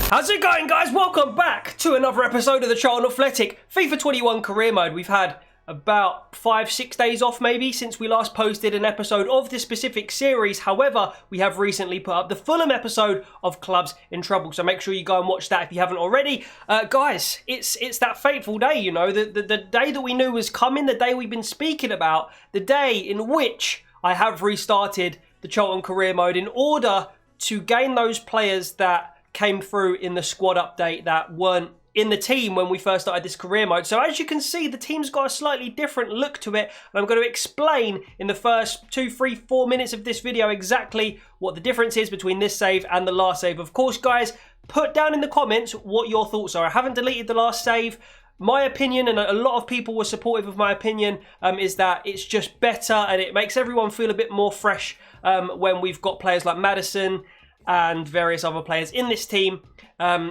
How's it going, guys? Welcome back to another episode of the Charlton Athletic FIFA 21 career mode. We've had about 5-6 days off maybe since we last posted an episode of this specific series. However, we have recently put up the Fulham episode of Clubs in Trouble, so make sure you go and watch that if you haven't already. Guys, it's that fateful day, you know, the day that we knew was coming, the day we've been speaking about, the day in which I have restarted the Charlton career mode in order to gain those players that came through in the squad update that weren't in the team when we first started this career mode. So as you can see, the team's got a slightly different look to it, and I'm going to explain in the first 2, 3, 4 minutes of this video exactly what the difference is between this save and the last save. Of course, guys, put down in the comments what your thoughts are. I haven't deleted the last save. My opinion, and a lot of people were supportive of my opinion, is that it's just better and it makes everyone feel a bit more fresh when we've got players like Maddison and various other players in this team.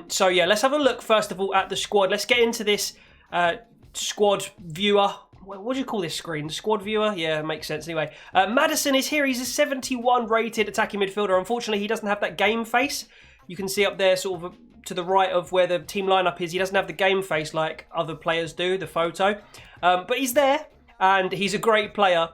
So yeah, let's have a look first of all at the squad. Let's get into this squad viewer. What do you call this screen? The squad viewer? Yeah, makes sense anyway. Maddison is here. He's a 71 rated attacking midfielder. Unfortunately, he doesn't have that game face. You can see up there sort of to the right of where the team lineup is. He doesn't have the game face like other players do, the photo. But he's there and he's a great player.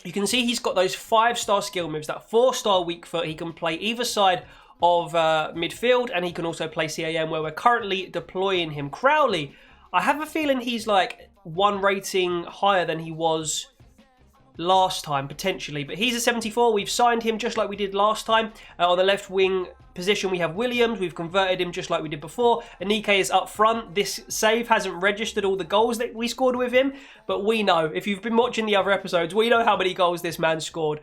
You can see he's got those 5-star skill moves, that 4-star weak foot. He can play either side of midfield, and he can also play CAM, where we're currently deploying him. Crowley, I have a feeling he's like 1 rating higher than he was last time, potentially. But he's a 74. We've signed him just like we did last time. On the left wing position, we have Williams. We've converted him just like we did before. Anike is up front. This save hasn't registered all the goals that we scored with him, but we know, if you've been watching the other episodes, we know how many goals this man scored,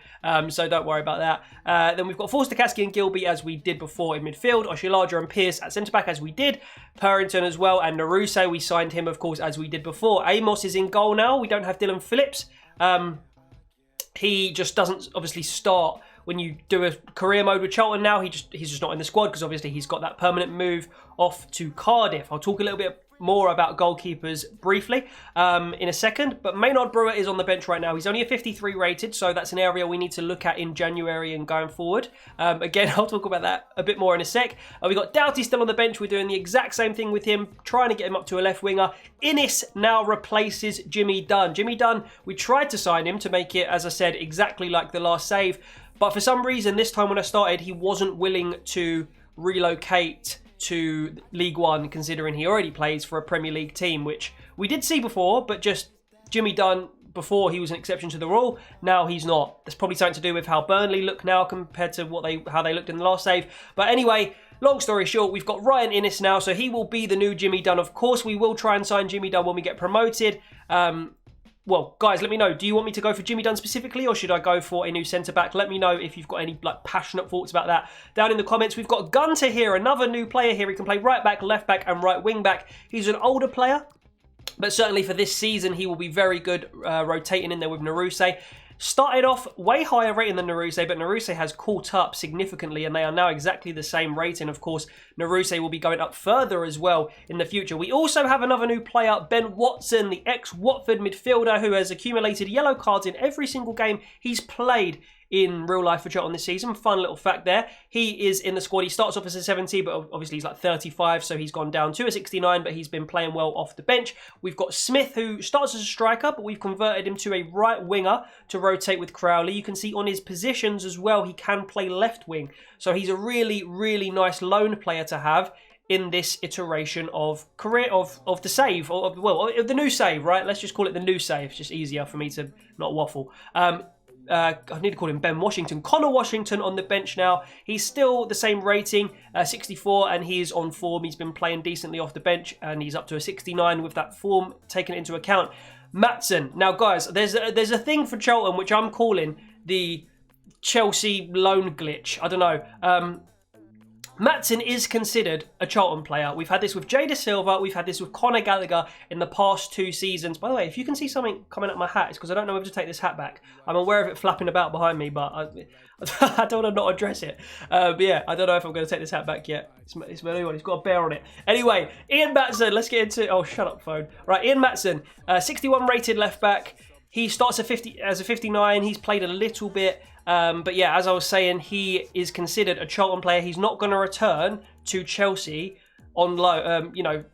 so don't worry about that. Then we've got Forster-Caskey and Gilby as we did before in midfield. Oshilaja and Pearce at centre-back as we did. Purrington as well, and Naruse, we signed him, of course, as we did before. Amos is in goal now. We don't have Dylan Phillips. He just doesn't obviously start when you do a career mode with Charlton now. He's just not in the squad because obviously he's got that permanent move off to Cardiff. I'll talk a little bit more about goalkeepers briefly in a second, but Maynard Brewer is on the bench right now. He's only a 53 rated, so that's an area we need to look at in January and going forward. Again, I'll talk about that a bit more in a sec. We've got Doughty still on the bench. We're doing the exact same thing with him, trying to get him up to a left winger. Innis now replaces Jimmy Dunn. Jimmy Dunn, we tried to sign him to make it, as I said, exactly like the last save, but for some reason this time when I started, he wasn't willing to relocate to League One, considering he already plays for a Premier League team, which we did see before, but just Jimmy Dunn, before he was an exception to the rule, now he's not. That's probably something to do with how Burnley look now compared to how they looked in the last save. But anyway, long story short, we've got Ryan Innis now, so he will be the new Jimmy Dunn. Of course, we will try and sign Jimmy Dunn when we get promoted. Well, guys, let me know. Do you want me to go for Jimmy Dunn specifically, or should I go for a new centre-back? Let me know if you've got any passionate thoughts about that down in the comments. We've got Gunter here, another new player here. He can play right back, left back, and right wing back. He's an older player, but certainly for this season, he will be very good rotating in there with Naruse. Started off way higher rating than Naruse, but Naruse has caught up significantly, and they are now exactly the same rating. Of course, Naruse will be going up further as well in the future. We also have another new player, Ben Watson, the ex-Watford midfielder who has accumulated yellow cards in every single game he's played in real life for Charlton this season. Fun little fact there. He is in the squad. He starts off as a 70, but obviously he's like 35, so he's gone down to a 69, but he's been playing well off the bench. We've got Smith, who starts as a striker, but we've converted him to a right winger to rotate with Crowley. You can see on his positions as well, he can play left wing. So he's a really, really nice loan player to have in this iteration of the save, or of the new save, right? Let's just call it the new save. It's just easier for me to not waffle. I need to call him Ben Washington. Connor Washington on the bench now. He's still the same rating, 64, and he's on form. He's been playing decently off the bench, and he's up to a 69 with that form taken into account. Maddison. Now, guys, there's a thing for Charlton which I'm calling the Chelsea loan glitch. I don't know. Maddison is considered a Charlton player. We've had this with Jada Silva. We've had this with Conor Gallagher in the past 2 seasons. By the way, if you can see something coming up my hat, it's because I don't know whether to take this hat back. I'm aware of it flapping about behind me, but I don't want to not address it. But yeah, I don't know if I'm going to take this hat back yet. It's my new one. It's got a bear on it. Anyway, Ian Maddison. Let's get into... Oh, shut up, phone. Right, Ian Maddison, 61 rated left back. He starts as a 59. He's played a little bit But yeah, as I was saying, he is considered a Charlton player. He's not going to return to Chelsea on loan, you know,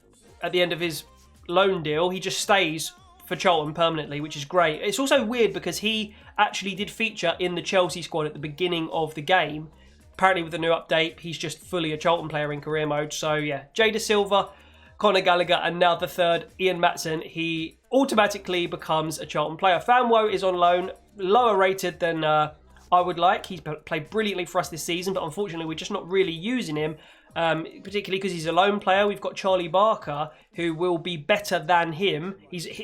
at the end of his loan deal. He just stays for Charlton permanently, which is great. It's also weird because he actually did feature in the Chelsea squad at the beginning of the game. Apparently with the new update, he's just fully a Charlton player in career mode. So yeah, Jay Da Silva, Conor Gallagher, and now the third, Ian Maddison. He automatically becomes a Charlton player. Fanwo is on loan, lower rated than I would like. He's played brilliantly for us this season, but unfortunately we're just not really using him. Particularly because he's a lone player. We've got Charlie Barker, who will be better than him.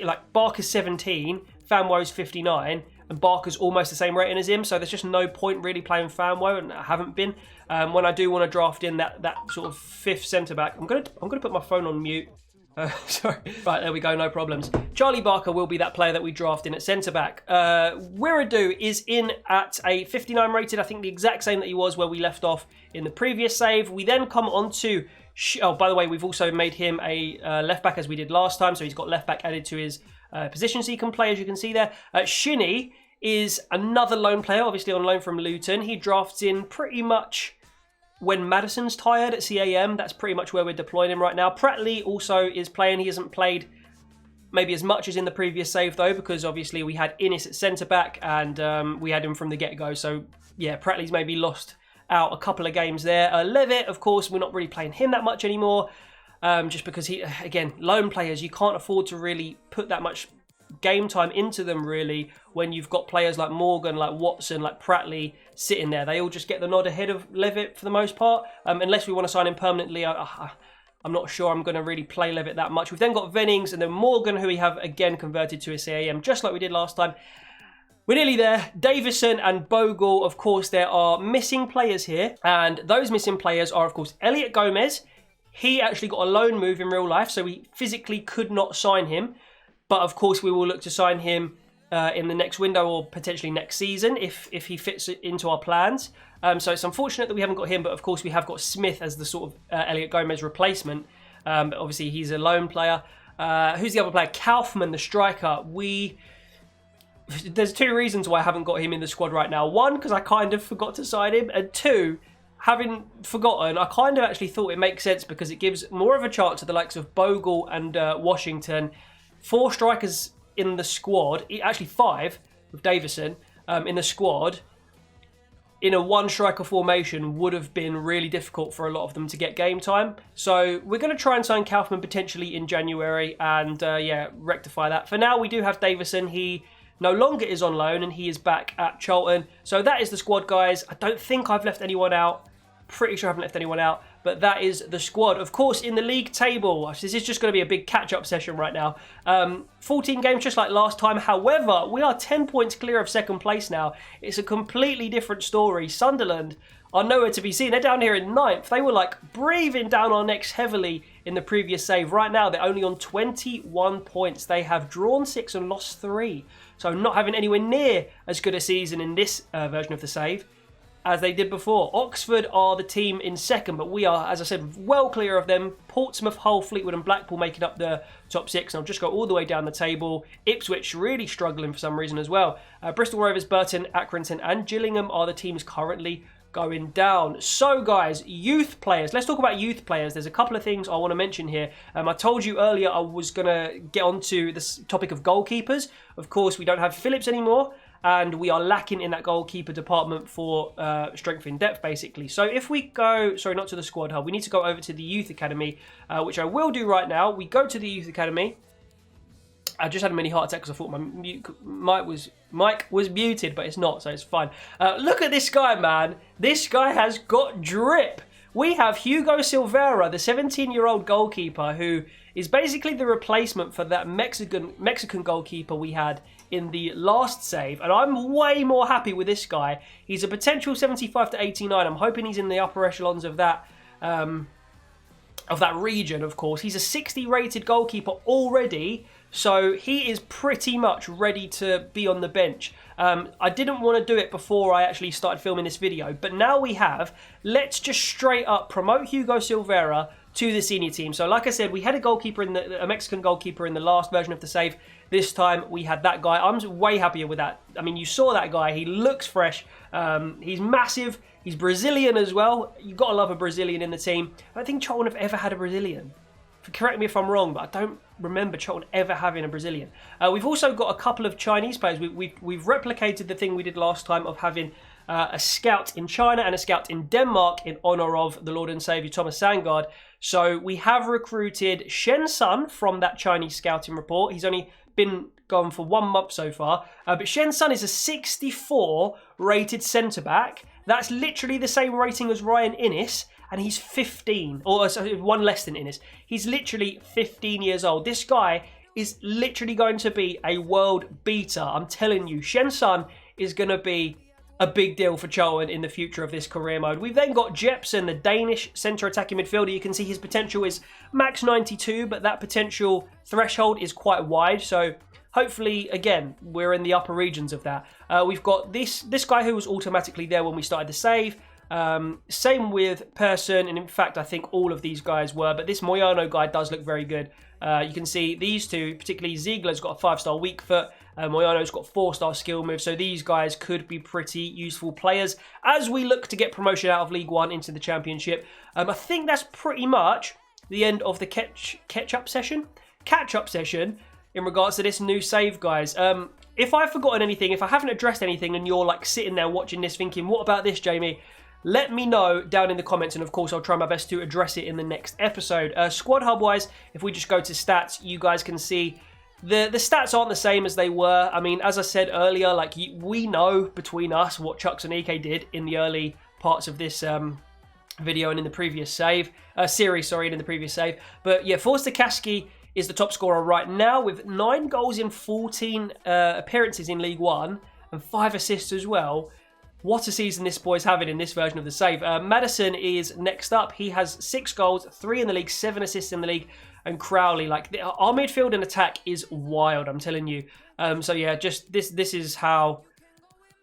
Like Barker's 17, Fanwo's 59, and Barker's almost the same rating as him. So there's just no point really playing Fanwo, and I haven't been. When I do want to draft in that sort of fifth centre back, I'm gonna put my phone on mute. Sorry. Right, there we go, no problems. Charlie Barker will be that player that we draft in at centre-back. Wiradoo is in at a 59 rated, I think the exact same that he was where we left off in the previous save. We then come on to... Oh, by the way, we've also made him a left-back as we did last time, so he's got left-back added to his position, so he can play, as you can see there. Shinnie is another loan player, obviously on loan from Luton. He drafts in pretty much... when Maddison's tired at CAM, that's pretty much where we're deploying him right now. Pratley also is playing. He hasn't played maybe as much as in the previous save, though, because obviously we had Innis at centre-back and we had him from the get-go. So, yeah, Pratley's maybe lost out a couple of games there. Levitt, of course, we're not really playing him that much anymore, just because he, again, lone players, you can't afford to really put that much game time into them, really, when you've got players like Morgan, like Watson, like Pratley sitting there. They all just get the nod ahead of Levitt for the most part, unless we want to sign him permanently. I'm not sure I'm going to really play Levitt that much. We've then got Vennings and then Morgan, who we have again converted to a CAM, just like we did last time. We're nearly there. Davison and Bogle, of course, there are missing players here, and those missing players are, of course, Elliot Gomez. He actually got a loan move in real life, so we physically could not sign him. But of course, we will look to sign him in the next window or potentially next season if he fits into our plans. So it's unfortunate that we haven't got him, but of course we have got Smith as the sort of Elliot Gomez replacement. But obviously he's a lone player. Who's the other player? Kaufman, the striker. There's two reasons why I haven't got him in the squad right now. One, because I kind of forgot to sign him, and two, having forgotten, I kind of actually thought it makes sense because it gives more of a chance to the likes of Bogle and Washington. 4 strikers in the squad, actually 5 with Davison in the squad, in a 1-striker formation would have been really difficult for a lot of them to get game time. So we're going to try and sign Kaufman potentially in January and yeah, rectify that. For now, we do have Davison. He no longer is on loan and he is back at Charlton. So that is the squad, guys. I don't think I've left anyone out. Pretty sure I haven't left anyone out, but that is the squad. Of course, in the league table, this is just going to be a big catch-up session right now. 14 games just like last time. However, we are 10 points clear of second place now. It's a completely different story. Sunderland are nowhere to be seen. They're down here in 9th. They were like breathing down our necks heavily in the previous save. Right now, they're only on 21 points. They have drawn 6 and lost 3. So not having anywhere near as good a season in this version of the save as they did before. Oxford are the team in second, but we are, as I said, well clear of them. Portsmouth, Hull, Fleetwood and Blackpool making up the top 6. And I'll just go all the way down the table. Ipswich really struggling for some reason as well. Bristol Rovers, Burton, Accrington and Gillingham are the teams currently going down. So guys, youth players. Let's talk about youth players. There's a couple of things I want to mention here. I told you earlier I was going to get onto this topic of goalkeepers. Of course, we don't have Phillips anymore, and we are lacking in that goalkeeper department for strength in depth, basically. So if we go, sorry, not to the squad hub, we need to go over to the youth academy, which I will do right now. We go to the youth academy. I just had a mini heart attack because I thought my mic was muted, but it's not, so it's fine. Look at this guy, man. This guy has got drip. We have Hugo Silveira, the 17-year-old goalkeeper, who is basically the replacement for that Mexican goalkeeper we had in the last save, and I'm way more happy with this guy. He's a potential 75 to 89. I'm hoping he's in the upper echelons of that region, of course. He's a 60 rated goalkeeper already, so he is pretty much ready to be on the bench. I didn't want to do it before I actually started filming this video, but now we have. Let's just straight up promote Hugo Silveira to the senior team. So like I said, we had a Mexican goalkeeper in the last version of the save. This time we had that guy. I'm way happier with that. I mean, you saw that guy. He looks fresh. He's massive. He's Brazilian as well. You've got to love a Brazilian in the team. I don't think Charlton have ever had a Brazilian. Correct me if I'm wrong, but I don't remember Charlton ever having a Brazilian. We've also got a couple of Chinese players. We've replicated the thing we did last time of having a scout in China and a scout in Denmark in honour of the Lord and Saviour Thomas Sandgaard. So we have recruited Shen Sun from that Chinese scouting report. He's only been gone for 1 month so far. But Shen Sun is a 64 rated centre-back. That's literally the same rating as Ryan Innes. And he's 15, or sorry, 1 less than Innes. He's literally 15 years old. This guy is literally going to be a world beater. I'm telling you, Shen Sun is going to be a big deal for Charlton in the future of this career mode. We've then got Jepsen, the Danish centre attacking midfielder. You can see his potential is max 92, but that potential threshold is quite wide. So hopefully, again, we're in the upper regions of that. We've got this guy who was automatically there when we started the save. Same with Persson, and in fact I think all of these guys were, but this Moyano guy does look very good. You can see these two, particularly Ziegler's got a 5-star weak foot, Moyano's got 4-star skill move, so these guys could be pretty useful players as we look to get promotion out of League One into the Championship. I think that's pretty much the end of the catch-up session in regards to this new save, guys. If I've forgotten anything, if I haven't addressed anything and you're like sitting there watching this thinking, what about this, Jamie? Let me know down in the comments, and of course I'll try my best to address it in the next episode. Squad hub wise, if we just go to stats, you guys can see the stats aren't the same as they were. I mean, as I said earlier, like we know between us what Chucks and Ike did in the early parts of this video and in the previous series, and in the previous save. But yeah, Forster Kaski is the top scorer right now with 9 goals in 14 appearances in League One and 5 assists as well. What a season this boy's having in this version of the save. Maddison is next up. He has 6 goals, 3 in the league, 7 assists in the league. And Crowley, like our midfield and attack is wild, I'm telling you. So yeah, just this is how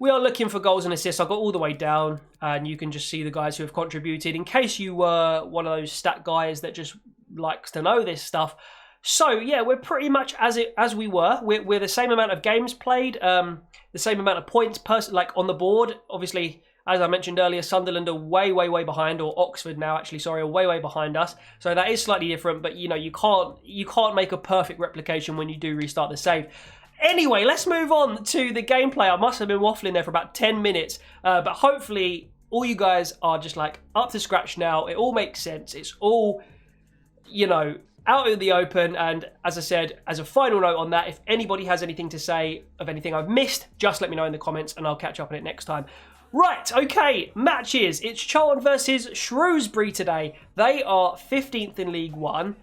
we are looking for goals and assists. I got all the way down, and you can just see the guys who have contributed. In case you were one of those stat guys that just likes to know this stuff. So yeah, we're pretty much as we were. We're the same amount of games played, the same amount of points like on the board. Obviously, as I mentioned earlier, Sunderland are way behind, or Oxford now actually, sorry, are way behind us. So that is slightly different, but you know, you can't make a perfect replication when you do restart the save. Anyway, let's move on to the gameplay. I must have been waffling there for about 10 minutes, but hopefully all you guys are just like up to scratch now. It all makes sense. It's all, you know, out in the open. And as I said, as a final note on that, if anybody has anything to say of anything I've missed, just let me know in the comments and I'll catch up on it next time. Right, okay, matches. It's Charlton versus Shrewsbury today. They are 15th in League One.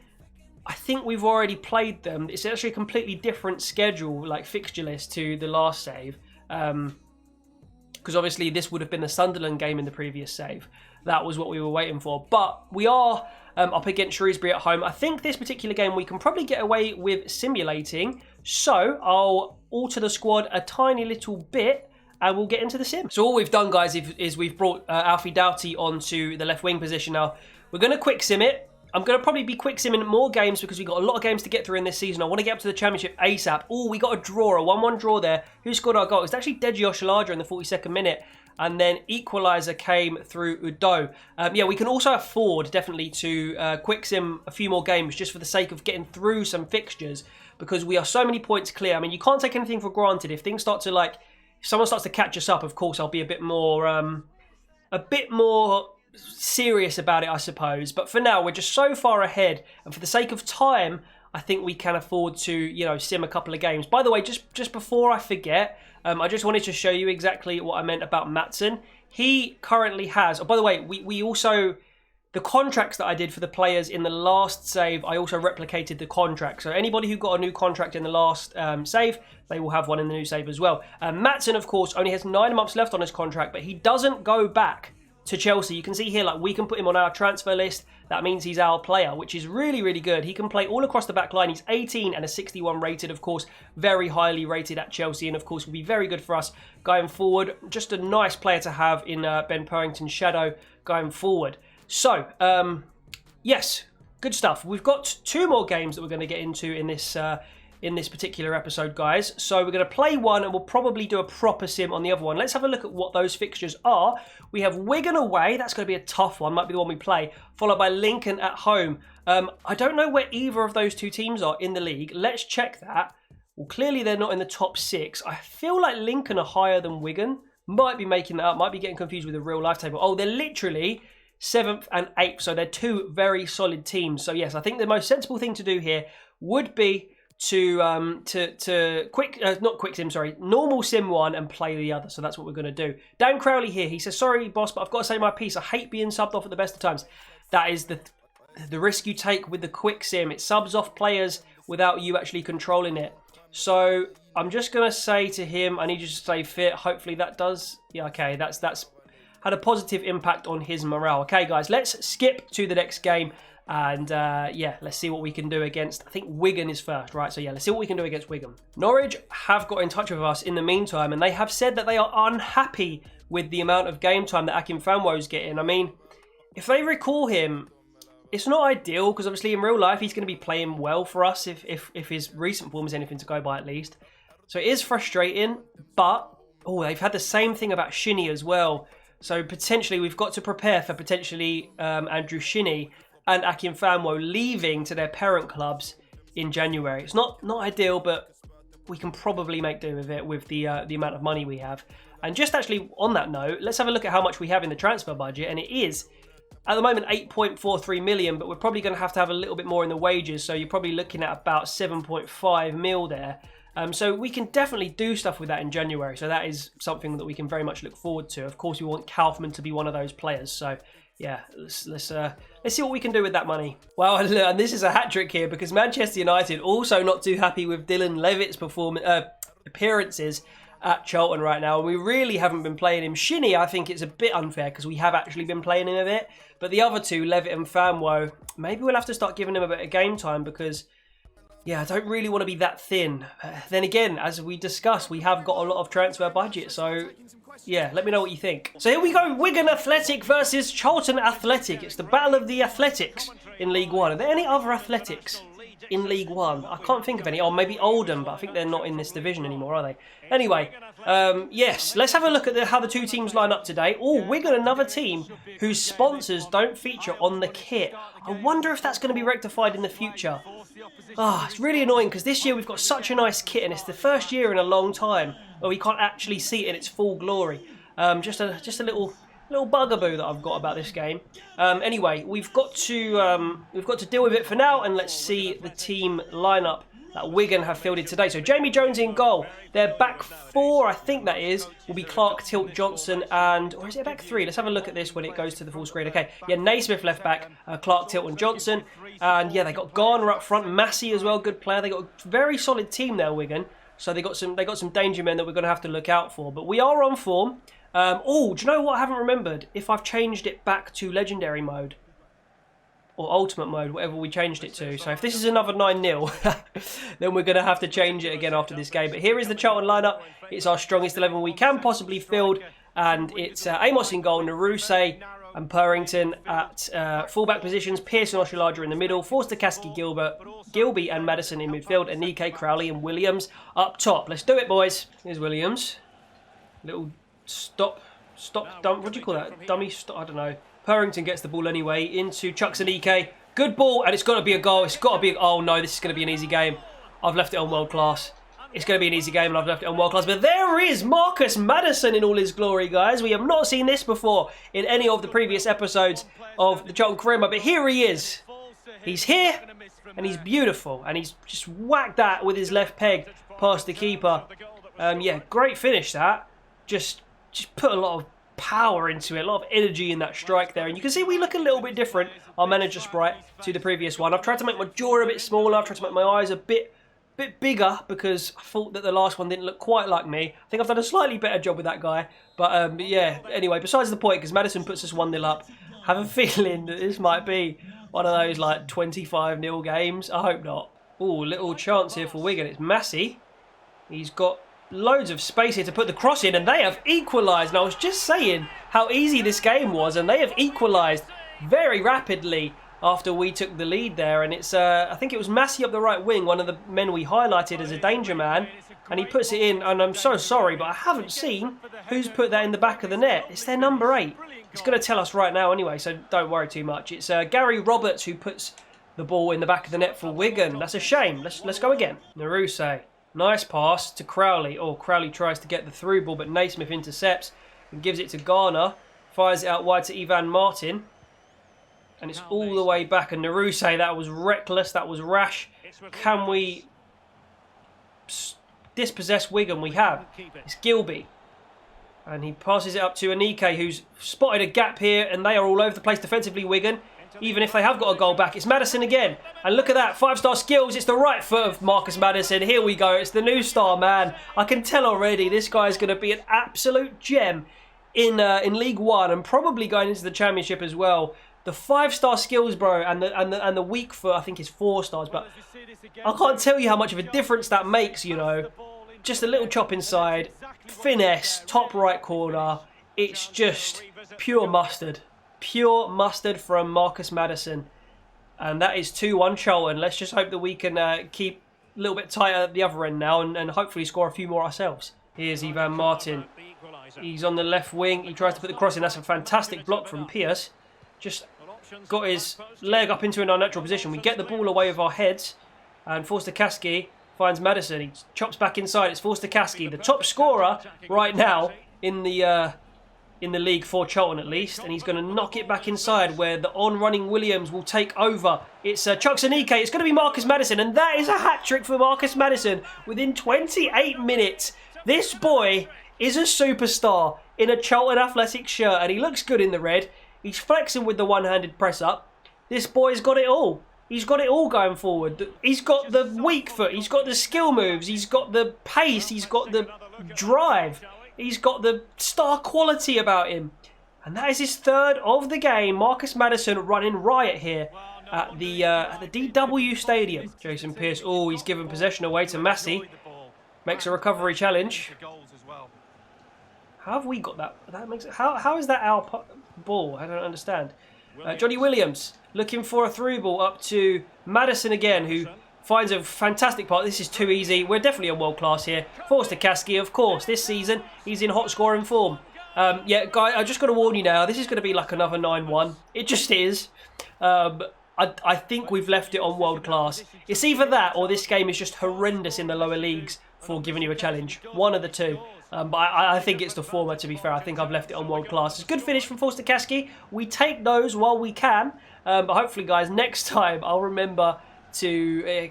I think we've already played them. It's actually a completely different schedule, like fixture list, to the last save. Because obviously this would have been the Sunderland game in the previous save. That was what we were waiting for. But we are up against Shrewsbury at home. I think this particular game we can probably get away with simulating. So I'll alter the squad a tiny little bit and we'll get into the sim. So all we've done, guys, is we've brought Alfie Doughty onto the left wing position now. We're going to quick sim it. I'm going to probably be quick simming more games because we've got a lot of games to get through in this season. I want to get up to the Championship ASAP. Oh, we got a draw, a 1-1 draw there. Who scored our goal? It's actually Deji Oshalaja in the 42nd minute. And then equaliser came through Udo. Yeah, we can also afford, definitely, to quick sim a few more games just for the sake of getting through some fixtures because we are so many points clear. I mean, you can't take anything for granted. If things start to, like, if someone starts to catch us up, of course, I'll be a bit more serious about it, I suppose. But for now, we're just so far ahead. And for the sake of time, I think we can afford to, you know, sim a couple of games. By the way, just before I forget, I just wanted to show you exactly what I meant about Maddison. He currently has... Oh, by the way, we also... The contracts that I did for the players in the last save, I also replicated the contract. So anybody who got a new contract in the last save, they will have one in the new save as well. Maddison, of course, only has 9 months left on his contract, but he doesn't go back to Chelsea. You can see here, like, we can put him on our transfer list. That means he's our player, which is really, really good. He can play all across the back line. He's 18 and a 61 rated, of course, very highly rated at Chelsea, and of course will be very good for us going forward. Just a nice player to have in Ben Purrington's shadow going forward. So, yes, good stuff. We've got 2 more games that we're going to get into in this particular episode, guys. So we're going to play one and we'll probably do a proper sim on the other one. Let's have a look at what those fixtures are. We have Wigan away. That's going to be a tough one. Might be the one we play. Followed by Lincoln at home. I don't know where either of those 2 teams are in the league. Let's check that. Well, clearly they're not in the top 6. I feel like Lincoln are higher than Wigan. Might be making that up. Might be getting confused with the real life table. Oh, they're literally 7th and 8th. So they're 2 very solid teams. So yes, I think the most sensible thing to do here would be to normal sim 1 and play the other. So that's what we're going to do. Dan Crowley here. He says, sorry, boss, but I've got to say my piece. I hate being subbed off at the best of times. That is the risk you take with the quick sim. It subs off players without you actually controlling it. So I'm just going to say to him, I need you to stay fit. Hopefully that does. Yeah, okay, that's had a positive impact on his morale. Okay, guys, let's skip to the next game. And yeah, let's see what we can do against, I think Wigan is first, right? So yeah, let's see what we can do against Wigan. Norwich have got in touch with us in the meantime, and they have said that they are unhappy with the amount of game time that Akinfanwo's getting. I mean, if they recall him, it's not ideal, because obviously in real life he's going to be playing well for us if his recent form is anything to go by at least. So it is frustrating, but oh, they've had the same thing about Shinnie as well. So potentially we've got to prepare for potentially Andrew Shinnie and Akinfanwo leaving to their parent clubs in January. It's not ideal, but we can probably make do with it with the amount of money we have. And just actually on that note, let's have a look at how much we have in the transfer budget, and it is at the moment 8.43 million, but we're probably going to have a little bit more in the wages, so you're probably looking at about 7.5 mil there. So we can definitely do stuff with that in January, so that is something that we can very much look forward to. Of course, we want Kaufman to be one of those players, so yeah, let's see what we can do with that money. Well, and this is a hat-trick here, because Manchester United also not too happy with Dylan Levitt's appearances at Charlton right now. We really haven't been playing him. Shinnie, I think it's a bit unfair, because we have actually been playing him a bit. But the other 2, Levitt and Fanwo, maybe we'll have to start giving him a bit of game time, because yeah, I don't really want to be that thin. Then again, as we discussed, we have got a lot of transfer budget, so yeah, let me know what you think. So here we go, Wigan Athletic versus Charlton Athletic. It's the battle of the Athletics in League One. Are there any other Athletics in League One? I can't think of any. Oh, maybe Oldham, but I think they're not in this division anymore, are they? Anyway, yes, let's have a look at how the 2 teams line up today. Oh, Wigan, another team whose sponsors don't feature on the kit. I wonder if that's going to be rectified in the future. Ah, it's really annoying, because this year we've got such a nice kit, and it's the first year in a long time where we can't actually see it in its full glory. Just a little bugaboo that I've got about this game. Anyway, we've got to deal with it for now, and let's see the team lineup that Wigan have fielded today. So Jamie Jones in goal. Their back 4, I think that is, will be Clark, Tilt, Johnson, and or is it back 3? Let's have a look at this when it goes to the full screen. Okay, yeah, Naismith left back, Clark, Tilt, and Johnson, and yeah, they got Garner up front, Massey as well, good player. They got a very solid team there, Wigan. So they got some danger men that we're going to have to look out for. But we are on form. Oh, do you know what I haven't remembered? If I've changed it back to legendary mode or ultimate mode, whatever we changed it to. So if this is another 9-0, then we're going to have to change it again after this game. But here is the Charlton lineup. It's our strongest 11 we can possibly field, and it's Amos in goal, Naruse and Purrington at fullback positions, Pearson, Oshulaja in the middle, Forster, Kasky, Gilby and Maddison in midfield, and Nike, Crowley and Williams up top. Let's do it, boys. Here's Williams. Little dump, what do you call that? Dummy stop, I don't know. Purrington gets the ball anyway into Chucks and Ike. Good ball, and it's got to be a goal. It's got to be, oh no, this is going to be an easy game. I've left it on world class. It's going to be an easy game, and I've left it on world class. But there is Marcus Maddison in all his glory, guys. We have not seen this before in any of the previous episodes of the Charlton Career Mode, but here he is. He's here, and he's beautiful, and he's just whacked that with his left peg past the keeper. Yeah, great finish that. Just put a lot of power into it, a lot of energy in that strike there, and you can see we look a little bit different, our manager sprite, to the previous one. I've tried to make my jaw a bit smaller, I've tried to make my eyes a bit bigger, because I thought that the last one didn't look quite like me. I think I've done a slightly better job with that guy, but yeah, anyway, besides the point, because Maddison puts us 1-0 up, I have a feeling that this might be one of those like 25-0 games. I hope not. Oh, little chance here for Wigan. It's Massey. He's got loads of space here to put the cross in, and they have equalised. And I was just saying how easy this game was, and they have equalised very rapidly. after we took the lead there. And it's, I think it was Massey up the right wing, one of the men we highlighted as a danger man. And he puts it in, and I'm so sorry, but I haven't seen who's put that in the back of the net. It's their number 8. He's going to tell us right now anyway, so don't worry too much. It's Gary Roberts who puts the ball in the back of the net for Wigan. That's a shame. Let's go again. Naruse. Nice pass to Crowley. Oh, Crowley tries to get the through ball, but Naismith intercepts and gives it to Garner. Fires it out wide to Ivan Martin. And it's all the way back. And Naruse, that was reckless. That was rash. Can we dispossess Wigan? We have. It's Gilby. And he passes it up to Anike, who's spotted a gap here. And they are all over the place defensively, Wigan. Even if they have got a goal back. It's Maddison again. And look at that. 5-star skills. It's the right foot of Marcus Maddison. Here we go. It's the new star, man. I can tell already this guy is going to be an absolute gem in League One. And probably going into the Championship as well. The 5-star skills, bro. And the weak foot, I think, is 4 stars. But I can't tell you how much of a difference that makes, you know. Just a little chop inside. Finesse. Top right corner. It's just pure mustard. Pure mustard from Marcus Maddison. And that is 2-1 Charlton. Let's just hope that we can keep a little bit tighter at the other end now and hopefully score a few more ourselves. Here's Ivan Martin. He's on the left wing. He tries to put the cross in. That's a fantastic block from Pierce. Just got his leg up into an unnatural position. We get the ball away with our heads. And Forster-Caskey finds Maddison. He chops back inside. It's Forster-Caskey, the top scorer right now in the league for Charlton at least, and he's going to knock it back inside where the on-running Williams will take over. It's Chuks Anike, it's going to be Marcus Maddison, and that is a hat-trick for Marcus Maddison within 28 minutes. This boy is a superstar in a Charlton Athletics shirt, and he looks good in the red. He's flexing with the one-handed press-up. This boy's got it all. He's got it all going forward. He's got the weak foot, he's got the skill moves, he's got the pace, he's got the drive. He's got the star quality about him. And that is his 3rd of the game. Marcus Maddison running riot here at the DW Stadium. Jason Pearce, oh, he's given possession away to Massey. Makes a recovery challenge. How have we got that? How is that our ball? I don't understand. Johnny Williams looking for a through ball up to Maddison again, who finds a fantastic part. This is too easy. We're definitely on world class here. Forster-Caskey, of course. This season, he's in hot scoring form. Yeah, guy, I just got to warn you now. This is going to be like another 9-1. It just is. I think we've left it on world class. It's either that or this game is just horrendous in the lower leagues for giving you a challenge. One of the two. But I think it's the former, to be fair. I think I've left it on world class. It's a good finish from Forster-Caskey. We take those while we can. But hopefully, guys, next time I'll remember to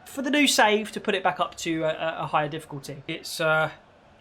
for the new save to put it back up to a higher difficulty. It's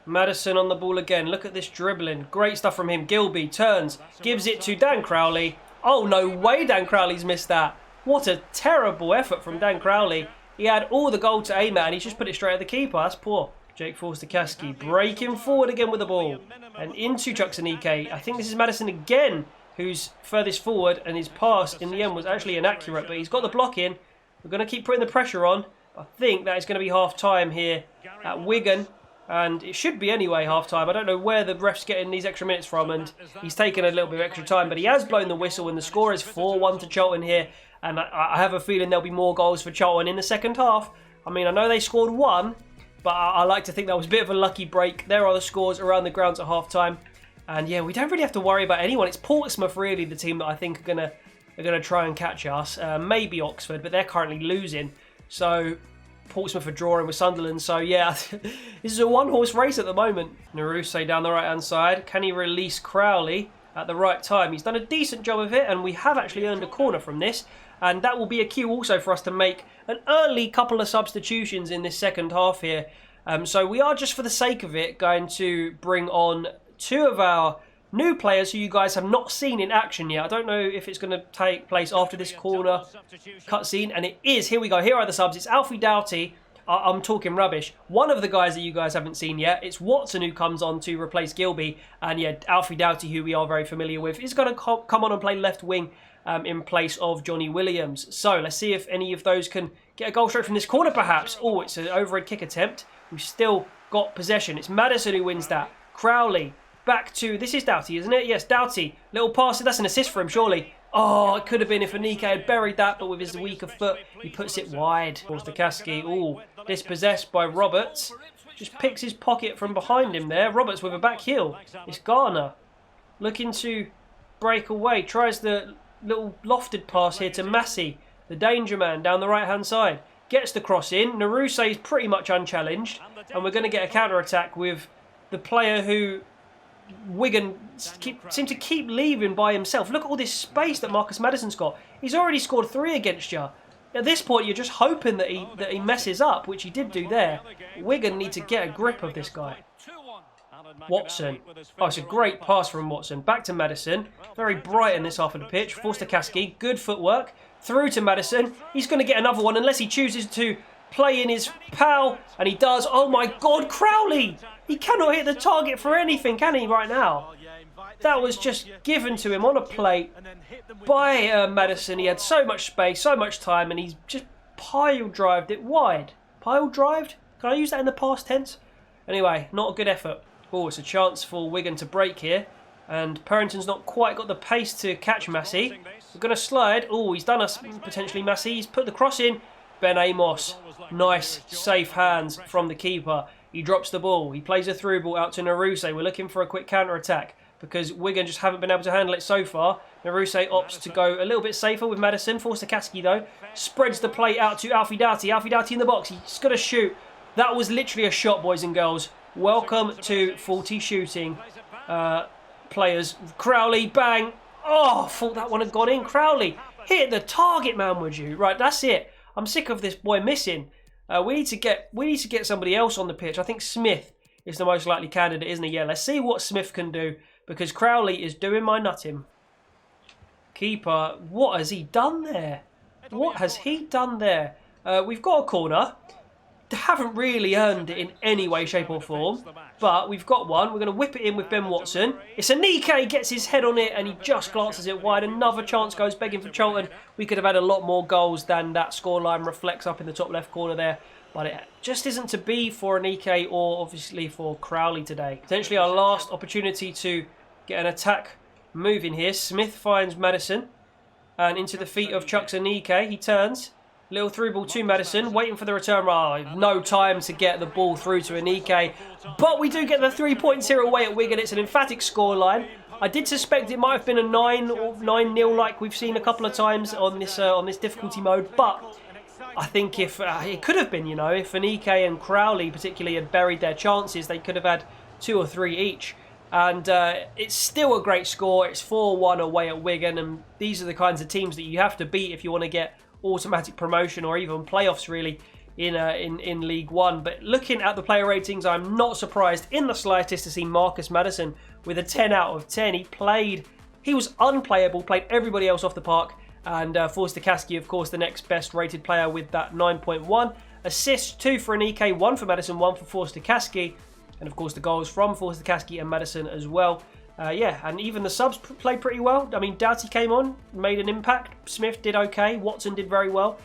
Maddison on the ball again. Look at this dribbling. Great stuff from him. Gilby turns, gives it to Dan Crowley. Oh, no way Dan Crowley's missed that. What a terrible effort from Dan Crowley. He had all the goal to aim at and he's just put it straight at the keeper. That's poor. Jake Forster-Caskey breaking forward again with the ball. And into Chuks Anike. I think this is Maddison again who's furthest forward, and his pass in the end was actually inaccurate, but he's got the block in. We're going to keep putting the pressure on. I think that is going to be half-time here at Wigan, and it should be anyway half-time. I don't know where the ref's getting these extra minutes from, and he's taken a little bit of extra time, but he has blown the whistle, and the score is 4-1 to Charlton here, and I have a feeling there'll be more goals for Charlton in the second half. I mean, I know they scored 1, but I like to think that was a bit of a lucky break. There are the scores around the grounds at half-time. And yeah, we don't really have to worry about anyone. It's Portsmouth really the team that I think are gonna try and catch us. Maybe Oxford, but they're currently losing. So Portsmouth are drawing with Sunderland. So yeah, this is a one-horse race at the moment. Naruse down the right-hand side. Can he release Crowley at the right time? He's done a decent job of it, and we have actually earned a corner from this. And that will be a cue also for us to make an early couple of substitutions in this second half here. So we are, just for the sake of it, going to bring on 2 of our new players who you guys have not seen in action yet. I don't know if it's going to take place after this corner cutscene, and it is. Here we go. Here are the subs. It's Alfie Doughty. I'm talking rubbish. One of the guys that you guys haven't seen yet, it's Watson who comes on to replace Gilby. And yeah, Alfie Doughty, who we are very familiar with, is going to come on and play left wing in place of Johnny Williams. So let's see if any of those can get a goal straight from this corner perhaps. Oh, it's an overhead kick attempt. We've still got possession. It's Maddison who wins that. Crowley. Back to, this is Doughty, isn't it? Yes, Doughty. Little pass, that's an assist for him, surely. Oh, it could have been if Anike had buried that, but with his weaker foot, he puts it wide. Forster-Caskey, ooh, dispossessed by Roberts. Just picks his pocket from behind him there. Roberts with a back heel. It's Garner looking to break away. Tries the little lofted pass here to Massey, the danger man down the right-hand side. Gets the cross in. Naruse is pretty much unchallenged. And we're going to get a counter-attack with the player who Wigan seem to keep leaving by himself. Look at all this space that Marcus Maddison's got. He's already scored 3 against you. At this point, you're just hoping that he messes up, which he did do there. Wigan need to get a grip of this guy. Watson. Oh, it's a great pass from Watson. Back to Maddison. Very bright in this half of the pitch. Forster-Caskey. Good footwork. Through to Maddison. He's going to get another one unless he chooses to play in his pal. And he does. Oh my God, Crowley! He cannot hit the target for anything, can he, right now? That was just given to him on a plate by Maddison. He had so much space, so much time, and he's just pile-drived it wide. Pile-drived? Can I use that in the past tense? Anyway, not a good effort. Oh, it's a chance for Wigan to break here. And Perrington's not quite got the pace to catch Massey. We're going to slide. Oh, he's done us potentially, Massey. He's put the cross in. Ben Amos. Nice, safe hands from the keeper. He drops the ball. He plays a through ball out to Naruse. We're looking for a quick counter-attack because Wigan just haven't been able to handle it so far. Naruse opts to go a little bit safer with Maddison. Forster-Caskey, though, spreads the play out to Alfie Doughty. Alfie Doughty in the box. He's got to shoot. That was literally a shot, boys and girls. Welcome to faulty shooting. Players. Crowley, bang. Oh, I thought that one had gone in. Crowley, hit the target, man, would you? Right, that's it. I'm sick of this boy missing. We need to get somebody else on the pitch. I think Smith is the most likely candidate, isn't he? Yeah, let's see what Smith can do because Crowley is doing my nutting. Keeper, what has he done there? What has he done there? We've got a corner. Haven't really earned it in any way, shape or form. But we've got one. We're going to whip it in with Ben Watson. It's Anike, gets his head on it and he just glances it wide. Another chance goes begging for Charlton. We could have had a lot more goals than that scoreline reflects up in the top left corner there. But it just isn't to be for Anike or obviously for Crowley today. Potentially our last opportunity to get an attack moving here. Smith finds Maddison and into the feet of Chucks Anike. He turns. Little through ball to Maddison, waiting for the return. Oh, no time to get the ball through to Anike. But we do get the 3 points here away at Wigan. It's an emphatic scoreline. I did suspect it might have been a 9 or 9-0 like we've seen a couple of times on this difficulty mode. But I think if it could have been, you know, if Anike and Crowley particularly had buried their chances, they could have had 2 or 3 each. And it's still a great score. It's 4-1 away at Wigan. And these are the kinds of teams that you have to beat if you want to get automatic promotion or even playoffs really in League One. But looking at the player ratings, I'm not surprised in the slightest to see Marcus Maddison with a 10 out of 10. He was unplayable, played everybody else off the park, and Forster-Caskey, of course, the next best rated player with that 9.1. Assists, 2 for Anike, 1 for Maddison, 1 for Forster-Caskey, and of course the goals from Forster-Caskey and Maddison as well. Yeah, and even the subs played pretty well. I mean, Doughty came on, made an impact. Smith did okay. Watson did very well.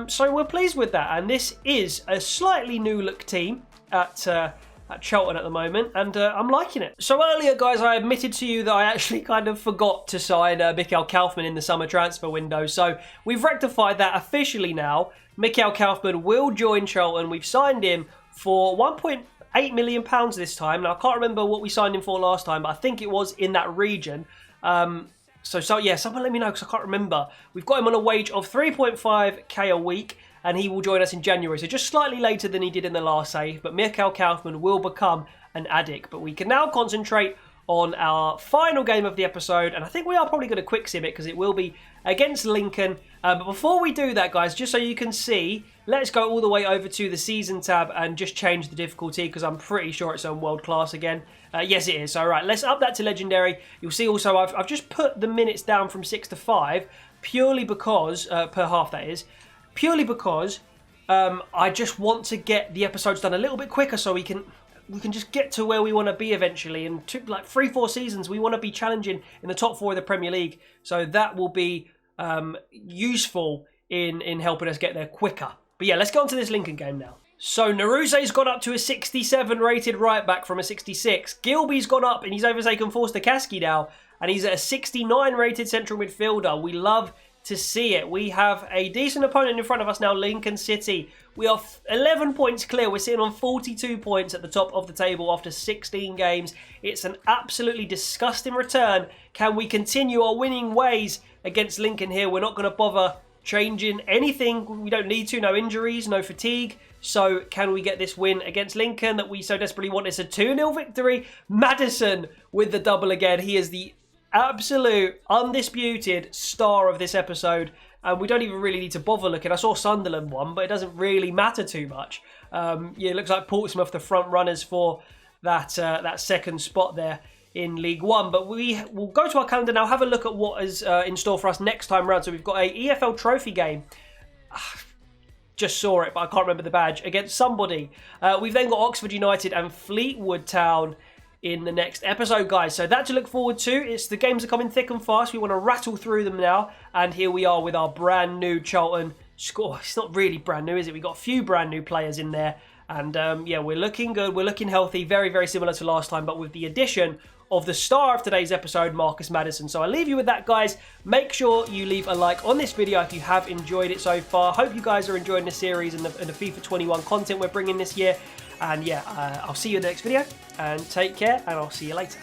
So we're pleased with that. And this is a slightly new-look team at Charlton at the moment, and I'm liking it. So earlier, guys, I admitted to you that I actually kind of forgot to sign Mikhail Kaufmann in the summer transfer window. So we've rectified that officially now. Mikhail Kaufmann will join Charlton. We've signed him for £1.8 million this time. Now, I can't remember what we signed him for last time, but I think it was in that region. So yeah, someone let me know because I can't remember. We've got him on a wage of 3.5k a week, and he will join us in January. So just slightly later than he did in the last save, but Mikhail Kaufmann will become an addict. But we can now concentrate on our final game of the episode, and I think we are probably going to quick sim it because it will be against Lincoln. But before we do that, guys, just so you can see, let's go all the way over to the season tab and just change the difficulty because I'm pretty sure it's on world class again. Yes, it is. All right, let's up that to legendary. You'll see also I've just put the minutes down from 6 to 5 purely because, per half that is, purely because I just want to get the episodes done a little bit quicker so we can just get to where we want to be eventually. And like 3-4 seasons, we want to be challenging in the top 4 of the Premier League. So that will be useful in helping us get there quicker. But yeah, let's get on to this Lincoln game now. So Naruse's gone up to a 67 rated right back from a 66. Gilby's gone up and he's overtaken Forster-Caskey now and he's a 69 rated central midfielder. We love to see it. We have a decent opponent in front of us now, Lincoln City. We are 11 points clear. We're sitting on 42 points at the top of the table after 16 games. It's an absolutely disgusting return. Can we continue our winning ways against Lincoln here? We're not going to bother changing anything. We don't need to. No injuries, no fatigue. So can we get this win against Lincoln that we so desperately want? It's a 2-0 victory. Maddison with the double again. He is the absolute, undisputed star of this episode. And we don't even really need to bother looking. I saw Sunderland won, but it doesn't really matter too much. Yeah, it looks like Portsmouth, the front runners for that second spot there in League One. But we will go to our calendar now, have a look at what is in store for us next time round. So we've got a EFL trophy game. Just saw it, but I can't remember the badge, against somebody. We've then got Oxford United and Fleetwood Town in the next episode, guys. So that to look forward to. The games are coming thick and fast. We want to rattle through them now. And here we are with our brand new Charlton score. It's not really brand new, is it? We've got a few brand new players in there. And yeah, we're looking good. We're looking healthy. Very, very similar to last time, but with the addition of the star of today's episode, Marcus Maddison. So I'll leave you with that, guys. Make sure you leave a like on this video if you have enjoyed it so far. Hope you guys are enjoying the series and the FIFA 21 content we're bringing this year. And yeah, I'll see you in the next video. And take care, and I'll see you later.